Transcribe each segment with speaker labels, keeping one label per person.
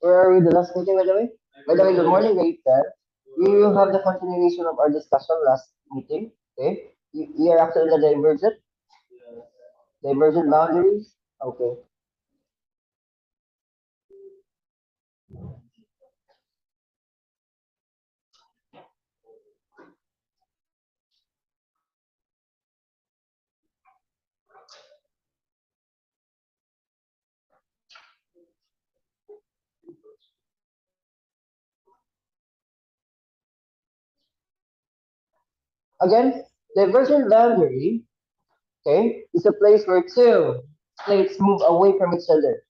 Speaker 1: Where are we? The last meeting, by the way? By the way, good morning, Rachel. We will have the continuation of our discussion last meeting. Okay? We are actually in the divergent boundaries. Okay. Again, divergent boundary, okay, is a place where two plates move away from each other.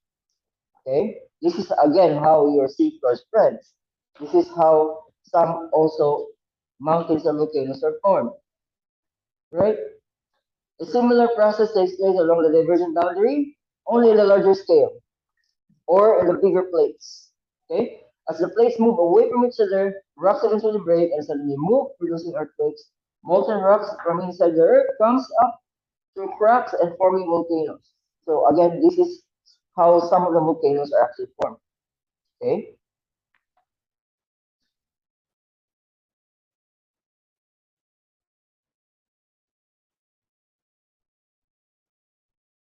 Speaker 1: Okay? This is again how your seafloor spreads. This is how some also mountains and volcanoes are formed. Right? A similar process takes place along the divergent boundary, only in a larger scale or in the bigger plates. Okay? As the plates move away from each other, rocks eventually break and suddenly move, producing earthquakes. Molten rocks from inside the earth comes up through cracks and forming volcanoes. So again, this is how some of the volcanoes are actually formed. Okay?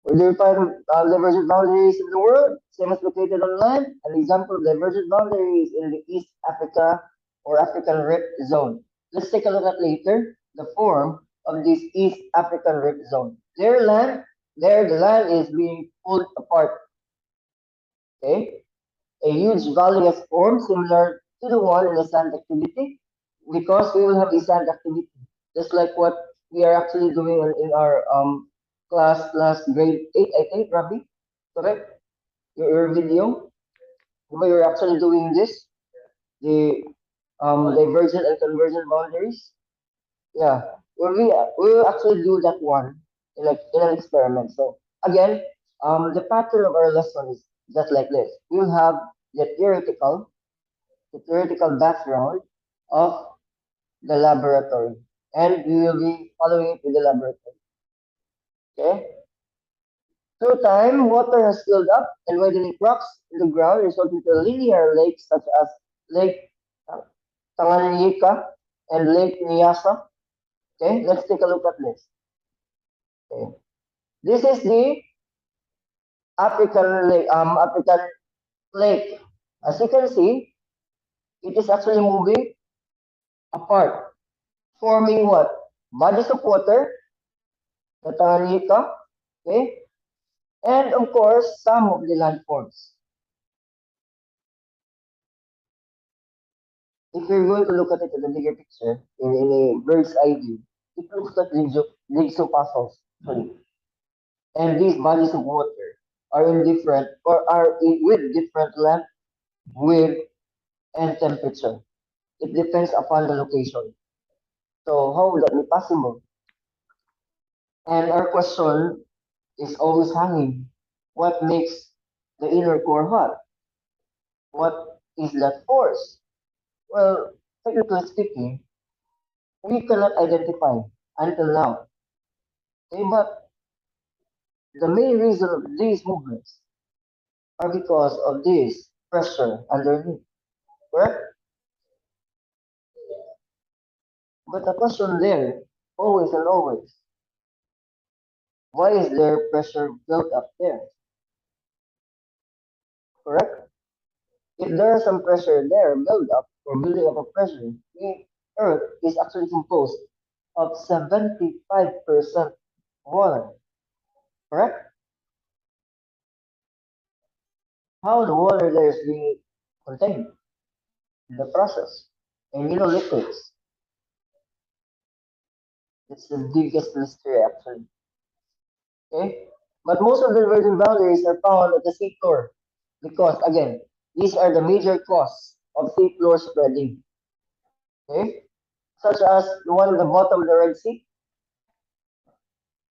Speaker 1: We define divergent boundaries in the world, same as located on land. An example of divergent boundaries in the East Africa or African Rift Zone. Let's take a look at later the form of this East African Rift Zone. There the land is being pulled apart. Okay, a huge valley has formed similar to the one in the sand activity because we will have the sand activity just like what we are actually doing in our class grade 8 I think, Rabbi, correct, your video where you're actually doing this, the divergent and convergent boundaries. Yeah, we will actually do that one in an experiment. So again, the pattern of our lesson is just like this. We will have the theoretical background of the laboratory, and we will be following it with the laboratory. Okay. Through time, water has filled up and widening cracks in the ground, resulting to linear lakes such as Lake Tanganyika and Lake Nyasa. Okay, let's take a look at this. Okay. This is the African lake. As you can see, it is actually moving apart, forming what? Bodies of water, the Tanganyika, okay, and of course, some of the landforms. If you're going to look at it in the bigger picture, in a bird's eye view, it looks like jigsaw puzzles. Sorry. And these bodies of water are in different or are with different length, width, and temperature. It depends upon the location. So how would that be possible? And our question is always hanging. What makes the inner core hot? What is that force? Well, technically speaking, we cannot identify until now. Okay, but the main reason of these movements are because of this pressure underneath, correct? But the question there, always and always, why is there pressure built up there, correct? If there is some pressure there, build up or building up of pressure, the Earth is actually composed of 75% water, correct? How the water there is being contained in the process. And you know liquids, it's the biggest mystery actually. Okay? But most of the virgin boundaries are found at the seafloor because, again, these are the major cause of seafloor spreading. Okay? Such as the one at the bottom of the Red Sea.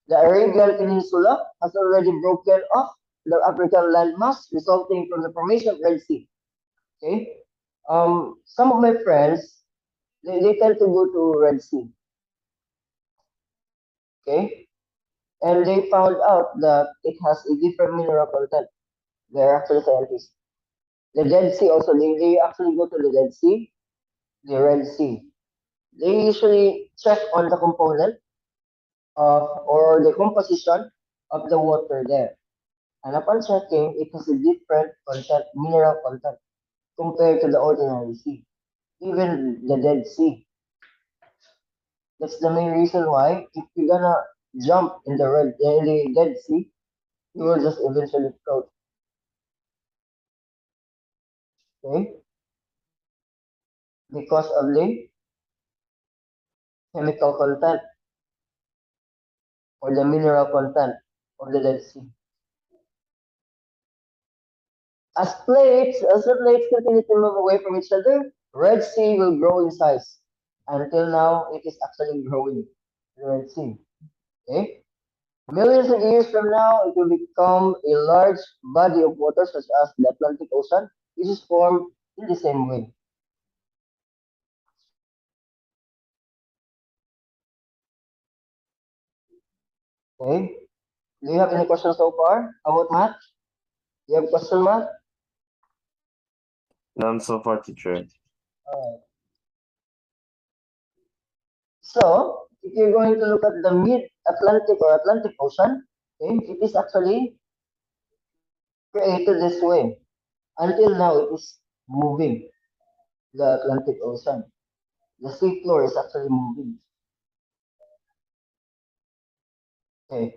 Speaker 1: The Arabian Peninsula has already broken off the African landmass resulting from the formation of Red Sea. Okay? Some of my friends, they tend to go to Red Sea. Okay? And they found out that it has a different mineral content. They're actually scientists. The Dead Sea also, they actually go to the Dead Sea, the Red Sea. They usually check on the component of or the composition of the water there. And upon checking, it has a different content, mineral content, compared to the ordinary sea, even the Dead Sea. That's the main reason why if you're gonna jump in the Dead Sea, you will just eventually float. Okay? Because of the chemical content or the mineral content of the Dead Sea. As the plates continue to move away from each other, Red Sea will grow in size. Until now, it is actually growing. The Red Sea. Okay? Millions of years from now, it will become a large body of water such as the Atlantic Ocean, which is formed in the same way. Okay? Do you have any questions so far about math? Do you have a question, math?
Speaker 2: None so far, teacher.
Speaker 1: Alright. So, if you're going to look at the mid-Atlantic or Atlantic Ocean, okay, it is actually created this way. Until now, it is moving, the Atlantic Ocean. The sea floor is actually moving. Okay.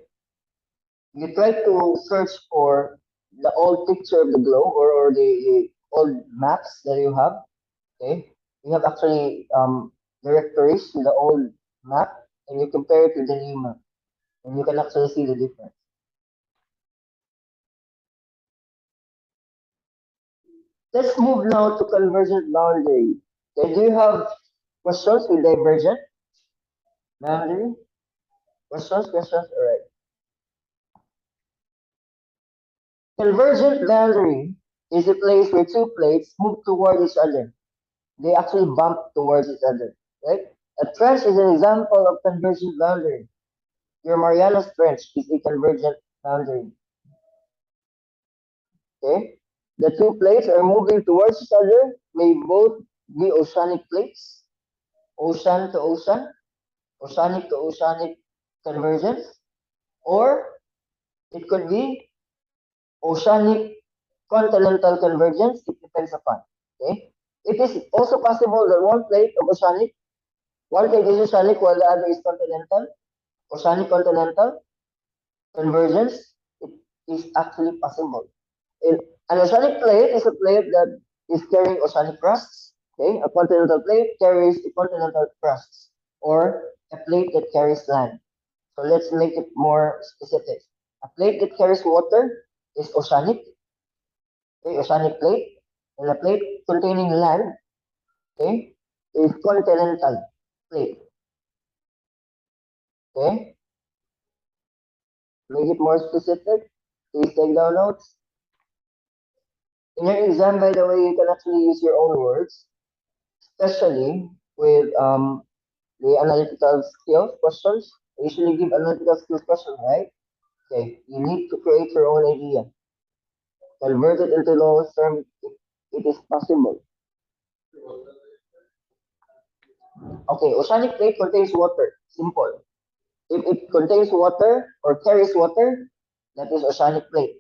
Speaker 1: You try to search for the old picture of the globe or the old maps that you have. Okay. You have actually directories in the old map and you compare it to the new map. And you can actually see the difference. Let's move now to convergent boundary. Okay, do you have questions with divergent boundary? Questions? All right. Convergent boundary is a place where two plates move toward each other. They actually bump towards each other, right? A trench is an example of convergent boundary. Your Marianas Trench is a convergent boundary. Okay? The two plates are moving towards each other, may both be oceanic plates, ocean to ocean, oceanic to oceanic convergence, or it could be oceanic continental convergence. It depends upon. Okay? It is also possible that one plate is oceanic while the other is continental. Oceanic continental convergence, it is actually possible. In, an oceanic plate is a plate that is carrying oceanic crusts. Okay, a continental plate carries a continental crusts, or a plate that carries land. So let's make it more specific. A plate that carries water is oceanic, okay, oceanic plate, and a plate containing land, okay, is continental plate. Okay, make it more specific. Please take down notes. In your exam, by the way, you can actually use your own words, especially with the analytical skills questions. I usually give analytical skills questions, right? Okay, you need to create your own idea. Convert it into long term if it is possible. Okay, oceanic plate contains water. Simple. If it contains water or carries water, that is oceanic plate.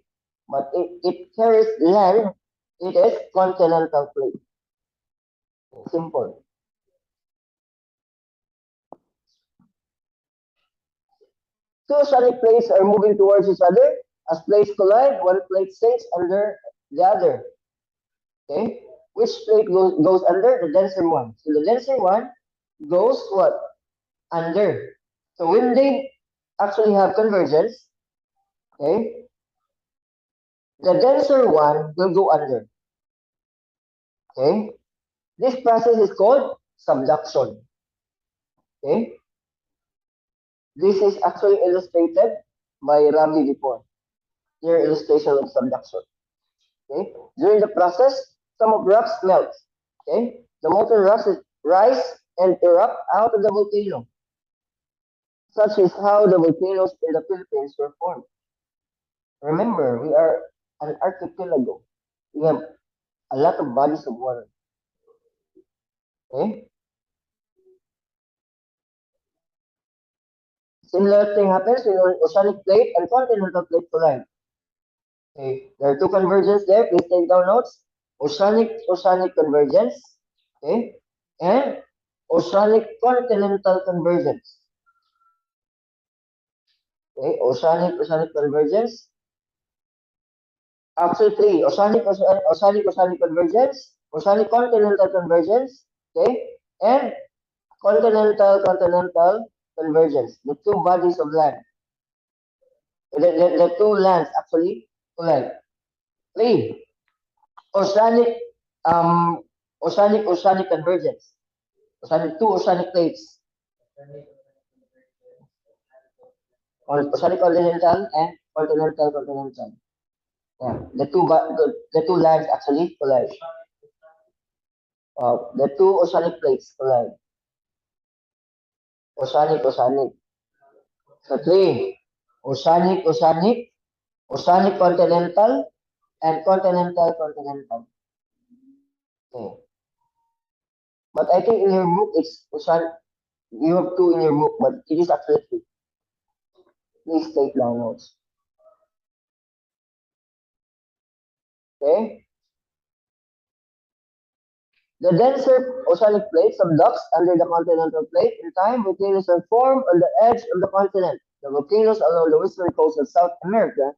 Speaker 1: But if it carries land, it is continental plate. Simple. Two oceanic plates are moving towards each other. As plates collide, one plate sinks under the other. Okay? Which plate goes under? The denser one. So the denser one goes what? Under. So when they actually have convergence, okay, the denser one will go under. Okay? This process is called subduction. Okay? This is actually illustrated by Ravi before. Here illustration of subduction. Okay? During the process, some of rocks melt. Okay? The molten rocks rise and erupt out of the volcano. Such is how the volcanoes in the Philippines were formed. Remember, we are an archipelago. We have a lot of bodies of water. Okay? Similar thing happens when oceanic plate and continental plate collide. Okay? There are two convergences there. Please take down notes. Oceanic convergence. Okay? And oceanic continental convergence. Okay? Oceanic convergence. Actually, three. Oceanic convergence. Oceanic continental convergence. Okay? And continental convergence. The two bodies of land. The two lands actually collide. Three. Oceanic um oceanic convergence. Two oceanic plates. Oceanic continental and continental. Yeah. The two lands actually collide. The two oceanic plates collide. Oceanic. So three. Oceanic continental and continental. Okay. But I think in your book it's oceanic. You have two in your book, but it is actually three. Please take down notes. Okay. The denser oceanic plate subducts under the continental plate. In time, volcanoes are formed on the edge of the continent. The volcanoes along the western coast of South America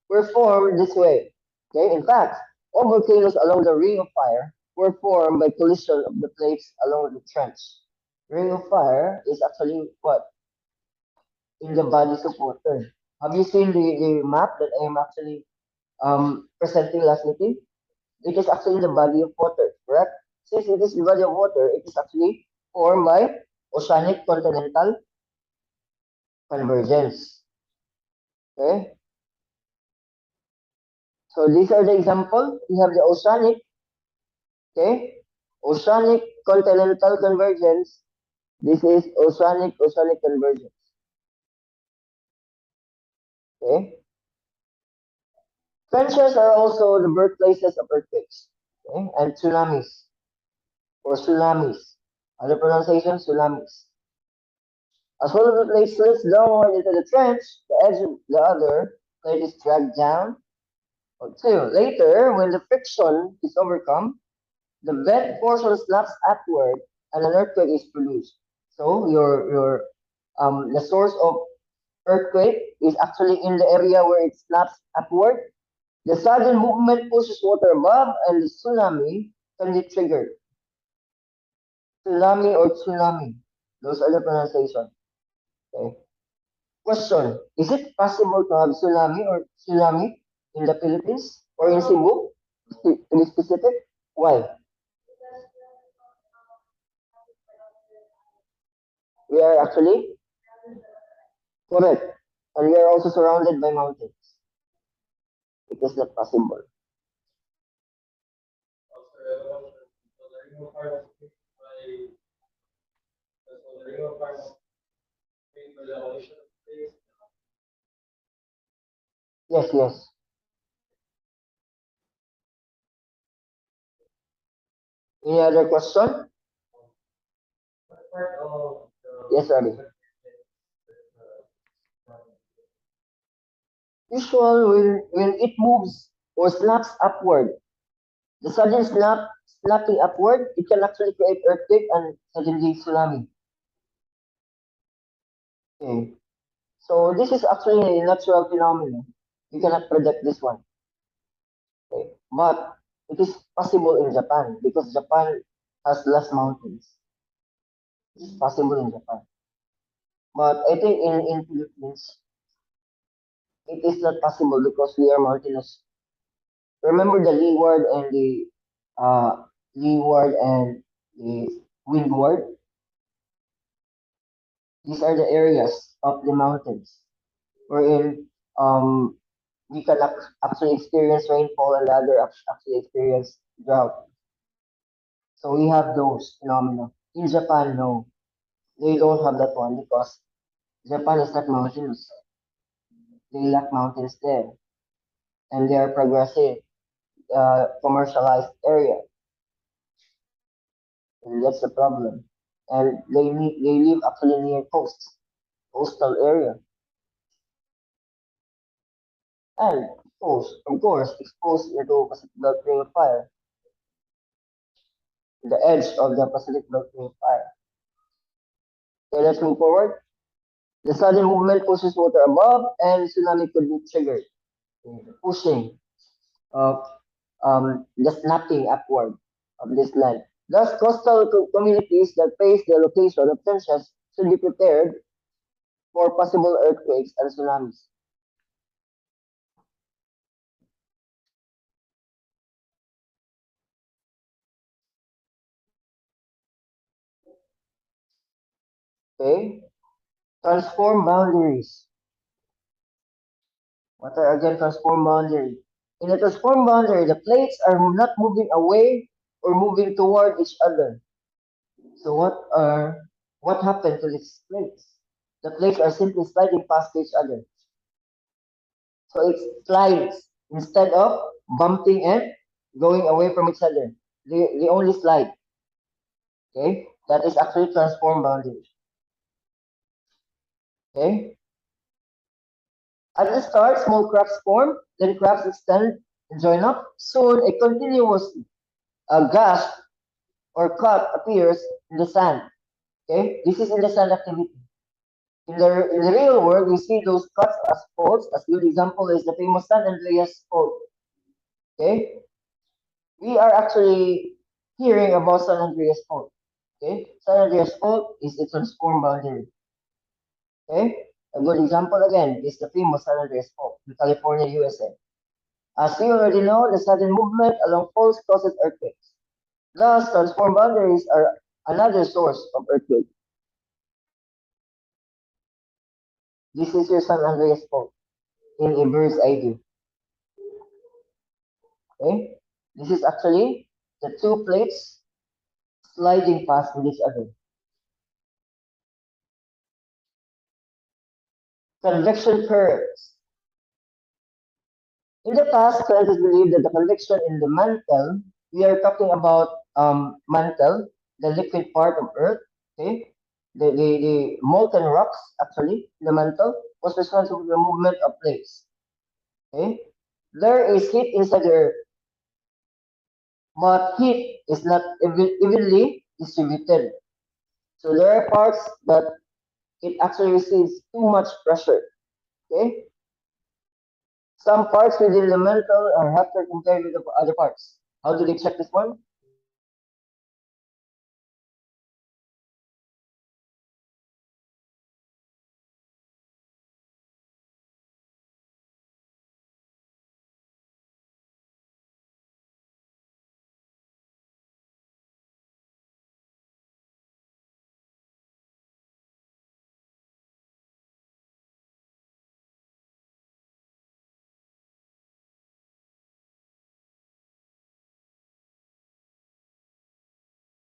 Speaker 1: were formed this way. Okay. In fact, all volcanoes along the Ring of Fire were formed by collision of the plates along the trench. Ring of Fire is actually what? In the bodies of water. Have you seen the map that I am actually presenting last meeting? It is actually the body of water, correct? Since it is the body of water, it is actually formed by oceanic continental convergence. Okay? So these are the example. We have the oceanic, okay? Oceanic continental convergence. This is oceanic convergence. Okay? Trenches are also the birthplaces of earthquakes, okay? And tsunamis or tsunamis. Other pronunciation, tsunamis. As one of the plates slips downward into the trench, the edge of the other plate is dragged down. Two. Later, when the friction is overcome, the bent portion snaps upward and an earthquake is produced. So the source of earthquake is actually in the area where it snaps upward. The sudden movement pushes water above and the tsunami can be triggered. Tsunami or tsunami. Those are the pronunciation. Okay. Question: is it possible to have tsunami in the Philippines or in Cebu? To be specific, why? We are actually correct, and we are also surrounded by mountains. It is not possible. Yes. Any other question? Yes, Abby. Usual when it moves or snaps upward, the sudden snapping upward, it can actually create earthquake and suddenly tsunami. Okay. So this is actually a natural phenomenon. You cannot predict this one. Okay. But it is possible in Japan because Japan has less mountains. It's possible in Japan. But I think in Philippines, it is not possible because we are mountainous. Remember the leeward and the windward? These are the areas of the mountains wherein we can actually experience rainfall and other actually experience drought. So we have those phenomena. In Japan, no, they don't have that one because Japan is not mountainous. They lack mountains there, and they are progressive. commercialized area. And that's the problem. And they live actually near coastal area. And of course, exposed to Pacific Gulf Ring of Fire, the edge of the Pacific Gulf Ring of Fire. Okay, let's move forward. The sudden movement pushes water above, and tsunami could be triggered. Okay, pushing of the snapping upward of this land. Thus, coastal communities that face the location of tensions should be prepared for possible earthquakes and tsunamis. Okay, transform boundaries. What are again transform boundary? In a transform boundary, the plates are not moving away or moving toward each other. So what happened to these plates? The plates are simply sliding past each other. So it slides instead of bumping and going away from each other. They only slide. Okay, that is actually transform boundary. Okay, at the start, small cracks form, then cracks extend and join up. Soon, a continuous gash or cut appears in the sand. Okay, this is in the sand activity. In the real world, we see those cuts as faults. A good example is the famous San Andreas fault. Okay, we are actually hearing about San Andreas fault. Okay, San Andreas fault is a transform boundary. Okay, a good example again is the famous San Andreas fault in California, USA. As we already know, the sudden movement along faults causes earthquakes. Thus, transform boundaries are another source of earthquake. This is your San Andreas fault in a bird's eye view. Okay, this is actually the two plates sliding past with each other. Convection currents. In the past, scientists believed that the convection in the mantle, we are talking about mantle, the liquid part of Earth, okay? The molten rocks, actually, the mantle, was responsible for the movement of plates. Okay? There is heat inside the Earth, but heat is not evenly distributed. So there are parts that it actually receives too much pressure. Okay? Some parts within the mantle are hotter compared with the other parts. How do they check this one?